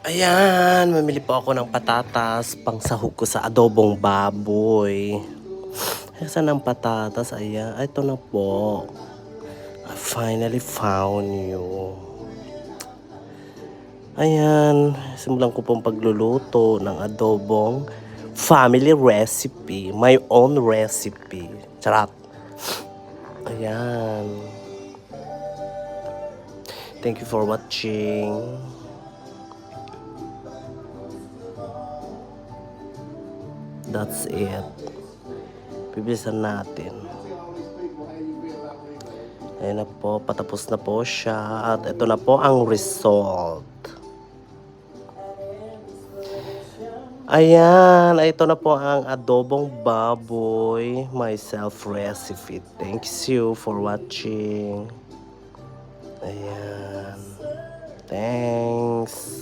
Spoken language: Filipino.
Ayan, mamili po ako ng patatas pang sahog ko sa adobong baboy. Nasaan ang patatas? Ayan, ito na po. I finally found you. Ayan, simulan ko pong pagluluto ng adobong family recipe. My own recipe. Charot. Ayan. Thank you for watching. That's it. Bibilisan natin. Ayan na po, patapos na po siya. At ito na po ang result. Ayan, ito na po ang adobong baboy, my self recipe. Thanks you for watching. Ayan. Thanks.